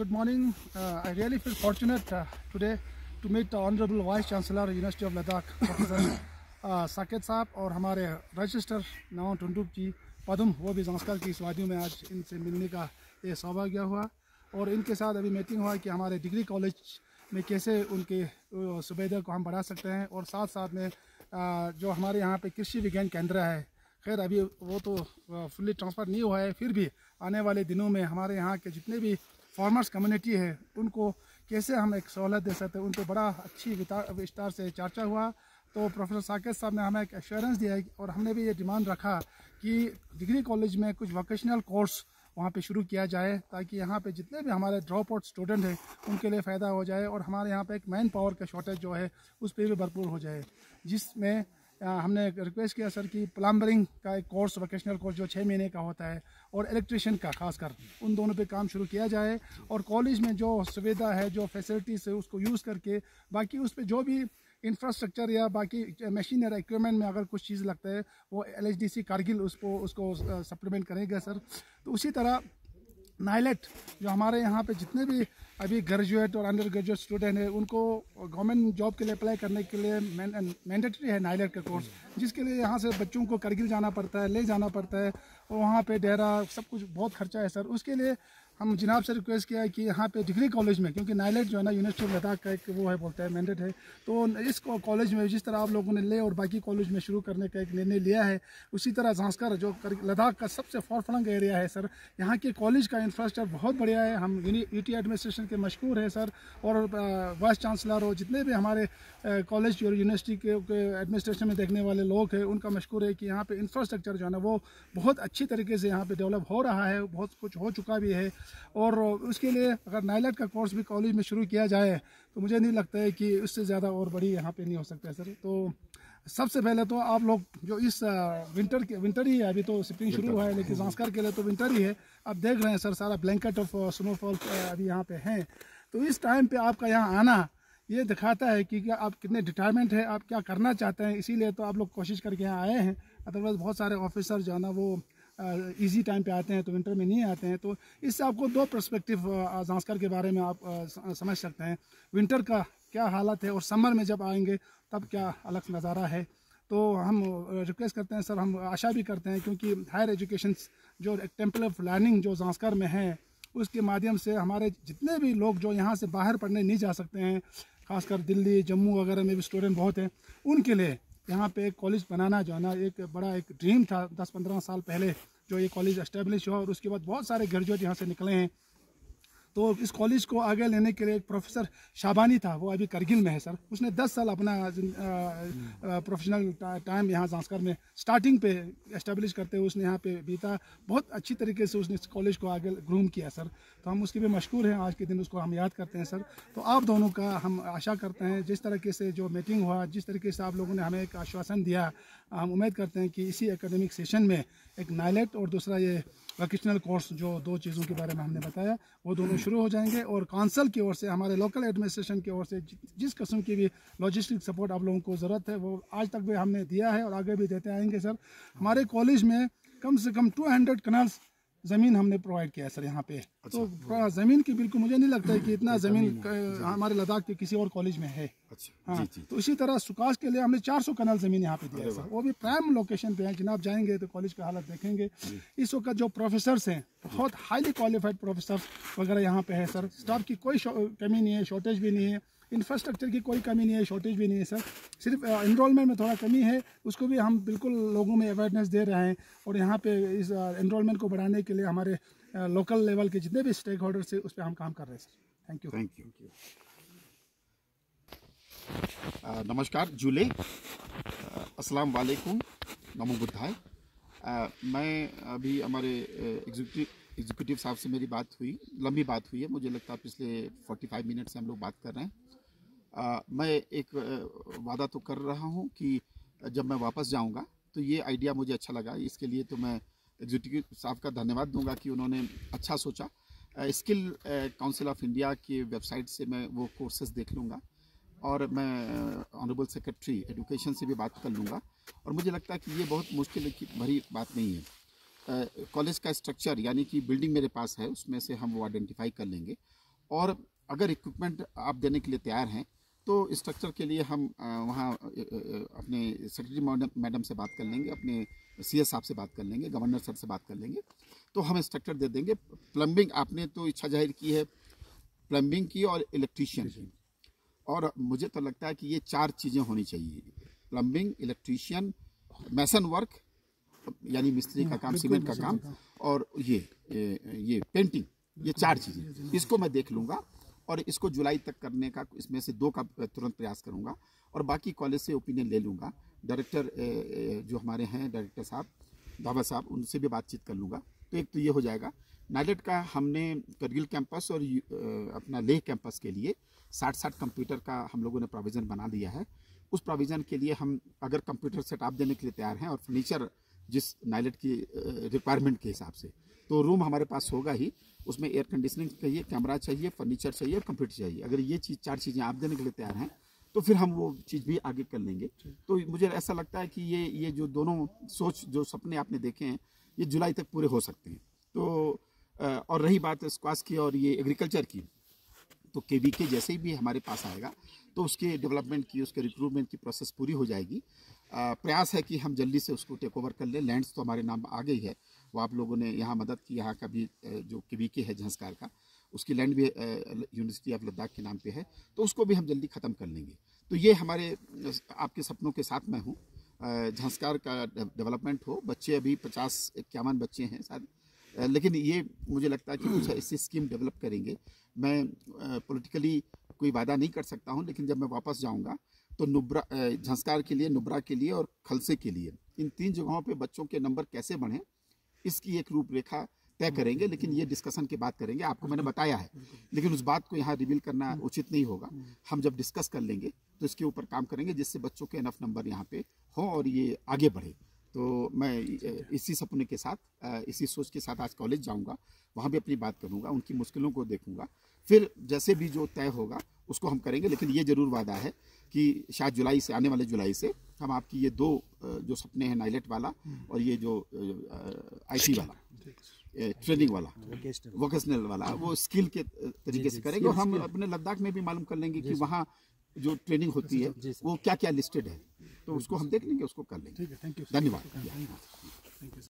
Good morning. I really feel fortunate today to meet the Honorable Vice Chancellor University of Ladakh, Professor Saket साहब और हमारे register नवां टुंडुप जी पदम वो भी ज़ांस्कर की इस वादियों में आज इनसे मिलने का ये सौभाग्य हुआ और इनके साथ अभी मीटिंग हुआ कि हमारे डिग्री कॉलेज में कैसे उनके सुविधा को हम बढ़ा सकते हैं और साथ साथ में जो हमारे यहाँ पे कृषि विज्ञान केंद्र है, खैर अभी वो तो फुल्ली ट्रांसफ़र नहीं हुआ है, फिर भी आने वाले दिनों में हमारे यहाँ के जितने भी फार्मर्स कम्युनिटी है उनको कैसे हम एक सहूलत दे सकते हैं, उन पर बड़ा अच्छी विस्तार से चर्चा हुआ। तो प्रोफेसर साकेत साहब ने हमें एक एश्योरेंस दिया है और हमने भी ये डिमांड रखा कि डिग्री कॉलेज में कुछ वोकेशनल कोर्स वहाँ पे शुरू किया जाए ताकि यहाँ पे जितने भी हमारे ड्रॉप आउट स्टूडेंट हैं उनके लिए फ़ायदा हो जाए और हमारे यहाँ पे एक मैन पावर का शॉर्टेज जो है उस पर भी भरपूर हो जाए। जिसमें हमने रिक्वेस्ट किया सर कि प्लम्बरिंग का एक कोर्स वोकेशनल कोर्स जो 6 महीने का होता है और इलेक्ट्रिशियन का खासकर उन दोनों पे काम शुरू किया जाए और कॉलेज में जो सुविधा है जो फैसिलिटीज़ है उसको यूज़ करके बाकी उस पर जो भी इंफ्रास्ट्रक्चर या बाकी मशीन या इक्विपमेंट में अगर कुछ चीज़ लगता है वो LHDC कारगिल उसको सप्लीमेंट करेगा सर। तो उसी तरह नाइलेट जो हमारे यहाँ पे जितने भी अभी ग्रेजुएट और अंडर ग्रेजुएट स्टूडेंट हैं उनको गवर्नमेंट जॉब के लिए अप्लाई करने के लिए मैंडेटरी है नाइलेट का कोर्स, जिसके लिए यहाँ से बच्चों को करगिल जाना पड़ता है, ले जाना पड़ता है और वहाँ पे डेरा सब कुछ बहुत खर्चा है सर। उसके लिए हम जनाब से रिक्वेस्ट किया है कि यहाँ पे डिग्री कॉलेज में, क्योंकि नाइलेट जो है ना यूनिवर्सिटी ऑफ लद्दाख का एक वो है बोलता है मैंडेट है, तो इस कॉलेज में जिस तरह आप लोगों ने ले और बाकी कॉलेज में शुरू करने का एक निर्णय लिया है उसी तरह ज़ांस्कर जो लद्दाख का सबसे फॉरफ्रंट एरिया है सर, यहाँ के कॉलेज का इंफ्रास्ट्रक्चर बहुत बढ़िया है। हम UT एडमिनिस्ट्रेशन के मशहूर है सर और वाइस चांसलर और जितने भी हमारे कॉलेज और यूनिवर्सिटी के एडमिनिस्ट्रेशन में देखने वाले लोग हैं उनका मशहूर है कि यहाँ पे इंफ्रास्ट्रक्चर जो है ना वो बहुत अच्छी तरीके से यहाँ पे डेवलप हो रहा है, बहुत कुछ हो चुका भी है। और उसके लिए अगर नाइलेट का कोर्स भी कॉलेज में शुरू किया जाए तो मुझे नहीं लगता है कि उससे ज़्यादा और बड़ी यहाँ पे नहीं हो सकता है सर। तो सबसे पहले तो आप लोग जो इस विंटर ही है, अभी तो स्प्रिंग शुरू हुआ है लेकिन ज़ांस्कर के लिए तो विंटर ही है, आप देख रहे हैं सर सारा ब्लैंकेट ऑफ स्नोफॉल अभी यहाँ पे हैं। तो इस टाइम पे आपका यहाँ आना ये दिखाता है कि क्या आप कितने डिटरमेंट है, आप क्या करना चाहते हैं, इसीलिए तो आप लोग कोशिश करके यहाँ आए हैं। अदरवाइज़ बहुत सारे ऑफिसर जो है ना वो इजी टाइम पे आते हैं तो विंटर में नहीं आते हैं। तो इससे आपको दो पर्सपेक्टिव ज़ांस्कर के बारे में आप समझ सकते हैं, विंटर का क्या हालत है और समर में जब आएंगे तब क्या अलग नज़ारा है। तो हम रिक्वेस्ट करते हैं सर, हम आशा भी करते हैं क्योंकि हायर एजुकेशन जो टेम्पल ऑफ लर्निंग जो ज़ांस्कर में है उसके माध्यम से हमारे जितने भी लोग जो यहाँ से बाहर पढ़ने नहीं जा सकते हैं, खासकर दिल्ली जम्मू वगैरह में भी स्टूडेंट बहुत हैं, उनके लिए यहाँ पे एक कॉलेज बनाना जो है ना एक बड़ा एक ड्रीम था 10-15 साल पहले जो ये कॉलेज एस्टेब्लिश हुआ और उसके बाद बहुत सारे ग्रेजुएट यहाँ से निकले हैं। तो इस कॉलेज को आगे लेने के लिए एक प्रोफेसर शाबानी था, वो अभी करगिल में है सर, उसने 10 साल अपना प्रोफेशनल टाइम यहाँ ज़ांस्कर में स्टार्टिंग पे एस्टेब्लिश करते हुए उसने यहाँ पे बीता, बहुत अच्छी तरीके से उसने इस कॉलेज को आगे ग्रूम किया सर। तो हम उसके भी मशहूर हैं, आज के दिन उसको हम याद करते हैं सर। तो आप दोनों का हम आशा करते हैं जिस तरीके से जो मीटिंग हुआ, जिस तरीके से आप लोगों ने हमें एक आश्वासन दिया, हम उम्मीद करते हैं कि इसी एकेडमिक सेशन में एक नाइलेट और दूसरा ये वोकेशनल कोर्स जो दो चीज़ों के बारे में हमने बताया वो दोनों शुरू हो जाएंगे और काउंसिल की ओर से हमारे लोकल एडमिनिस्ट्रेशन की ओर से जिस किस्म की भी लॉजिस्टिक सपोर्ट आप लोगों को ज़रूरत है वो आज तक भी हमने दिया है और आगे भी देते आएंगे सर। हमारे कॉलेज में कम से कम 200 कनाल्स ज़मीन हमने प्रोवाइड किया है सर यहाँ पे। अच्छा, तो ज़मीन की बिल्कुल मुझे नहीं लगता है कि इतना ज़मीन हमारे लद्दाख के किसी और कॉलेज में है। अच्छा, हाँ जी। तो इसी तरह सुकास के लिए हमने 400 कनाल ज़मीन यहाँ पे दिया है सर, वो भी प्राइम लोकेशन पे है। जनाब जाएंगे तो कॉलेज का हालत देखेंगे। इस वक्त जो प्रोफेसर्स हैं बहुत हाईली क्वालिफाइड प्रोफेसर वगैरह यहाँ पे है सर, स्टाफ की कोई कमी नहीं है, शॉर्टेज भी नहीं है, इंफ्रास्ट्रक्चर की कोई कमी नहीं है, शॉर्टेज भी नहीं है सर। सिर्फ एनरोलमेंट में थोड़ा कमी है, उसको भी हम बिल्कुल लोगों में अवेयरनेस दे रहे हैं और यहाँ पे इस एनरोलमेंट को बढ़ाने के लिए हमारे लोकल लेवल के जितने भी स्टेक होल्डर्स हैं उस पर हम काम कर रहे हैं सर। Thank you. नमस्कार जूले, अस्सलाम वालेकुम, नमो बुद्धाय। मैं अभी हमारे एग्जीक्यूटिव साहब से मेरी बात हुई, लंबी बात हुई है, मुझे लगता है पिछले 45 मिनट से हम लोग बात कर रहे हैं। मैं एक वादा तो कर रहा हूँ कि जब मैं वापस जाऊँगा तो ये आइडिया मुझे अच्छा लगा, इसके लिए तो मैं एग्जीक्यूटिव साहब का धन्यवाद दूंगा कि उन्होंने अच्छा सोचा। स्किल काउंसिल ऑफ इंडिया की वेबसाइट से मैं वो कोर्सेज देख लूँगा और मैं ऑनरेबल सेक्रेटरी एजुकेशन से भी बात कर लूँगा और मुझे लगता है कि ये बहुत मुश्किल भरी बात नहीं है। कॉलेज का स्ट्रक्चर यानी कि बिल्डिंग मेरे पास है, उसमें से हम वो आइडेंटिफाई कर लेंगे और अगर इक्विपमेंट आप देने के लिए तैयार हैं तो स्ट्रक्चर के लिए हम वहाँ अपने सेक्रेटरी मैडम से बात कर लेंगे, अपने CS साहब से बात कर लेंगे, गवर्नर सर से बात कर लेंगे, तो हम स्ट्रक्चर दे देंगे। प्लम्बिंग आपने तो इच्छा जाहिर की है, प्लम्बिंग की और इलेक्ट्रीशियन की, और मुझे तो लगता है कि ये 4 चीज़ें होनी चाहिए, प्लम्बिंग, इलेक्ट्रीशियन, मैसन वर्क यानी मिस्त्री का काम, सीमेंट का काम, और ये पेंटिंग, ये 4 चीज़ें, इसको मैं देख लूँगा और इसको जुलाई तक करने का, इसमें से 2 का तुरंत प्रयास करूँगा और बाकी कॉलेज से ओपिनियन ले लूँगा। डायरेक्टर जो हमारे हैं डायरेक्टर साहब दावा साहब, उनसे भी बातचीत कर लूँगा। तो एक तो ये हो जाएगा। नाइलेट का हमने करगिल कैंपस और अपना लेह कैंपस के लिए 60 कंप्यूटर का हम लोगों ने प्रोविज़न बना दिया है। उस प्रोविज़न के लिए हम अगर कंप्यूटर सेटअप देने के लिए तैयार हैं और फर्नीचर जिस नाइलेट की रिक्वायरमेंट के हिसाब से, तो रूम हमारे पास होगा ही, उसमें एयर कंडीशनिंग चाहिए, कैमरा चाहिए, फर्नीचर चाहिए और कंप्यूटर चाहिए। अगर ये 4 चीज़ें आप देने के लिए तैयार हैं तो फिर हम वो चीज़ भी आगे कर लेंगे। तो मुझे ऐसा लगता है कि ये जो दोनों सोच, जो सपने आपने देखे हैं, ये जुलाई तक पूरे हो सकते हैं। तो और रही बात स्क्वाश की और ये एग्रीकल्चर की, तो KVK जैसे ही भी हमारे पास आएगा तो उसके डेवलपमेंट की, उसके रिक्रूटमेंट की प्रोसेस पूरी हो जाएगी। प्रयास है कि हम जल्दी से उसको टेक ओवर कर लें। लैंड्स तो हमारे नाम आ गई है, वो आप लोगों ने यहाँ मदद की। यहाँ का भी जो KVK है झंस्कार का, उसकी लैंड भी यूनिवर्सिटी ऑफ लद्दाख के नाम पे है, तो उसको भी हम जल्दी ख़त्म कर लेंगे। तो ये हमारे आपके सपनों के साथ मैं हूँ। झंस्कार का डेवलपमेंट हो, बच्चे अभी 50-51 बच्चे हैं शायद, लेकिन ये मुझे लगता है कि कुछ ऐसी स्कीम डेवलप करेंगे। मैं पॉलिटिकली कोई वादा नहीं कर सकता हूँ, लेकिन जब मैं वापस जाऊँगा तो झंस्कार के लिए, नुब्रा के लिए और खलसे के लिए, इन 3 जगहों पे बच्चों के नंबर कैसे बढ़ें, इसकी एक रूपरेखा तय करेंगे। लेकिन ये डिस्कशन के बाद करेंगे, आपको मैंने बताया है, लेकिन उस बात को यहाँ रिवील करना उचित नहीं होगा। हम जब डिस्कस कर लेंगे तो इसके ऊपर काम करेंगे, जिससे बच्चों के इनफ नंबर यहाँ पे हों और ये आगे बढ़े। तो मैं इसी सपने के साथ, इसी सोच के साथ आज कॉलेज जाऊँगा, वहाँ भी अपनी बात करूँगा, उनकी मुश्किलों को देखूँगा, फिर जैसे भी जो तय होगा उसको हम करेंगे। लेकिन ये ज़रूर वादा है कि शायद जुलाई से, आने वाले जुलाई से हम आपकी ये 2 जो सपने हैं, नाइलेट वाला और ये जो IT वाला, ट्रेनिंग वाला, वोकेशनल वाला, वो स्किल के तरीके से करेंगे। और हम अपने लद्दाख में भी मालूम कर लेंगे कि वहाँ जो ट्रेनिंग होती है वो क्या क्या लिस्टेड है, तो उसको हम देख लेंगे, उसको कर लेंगे। धन्यवाद।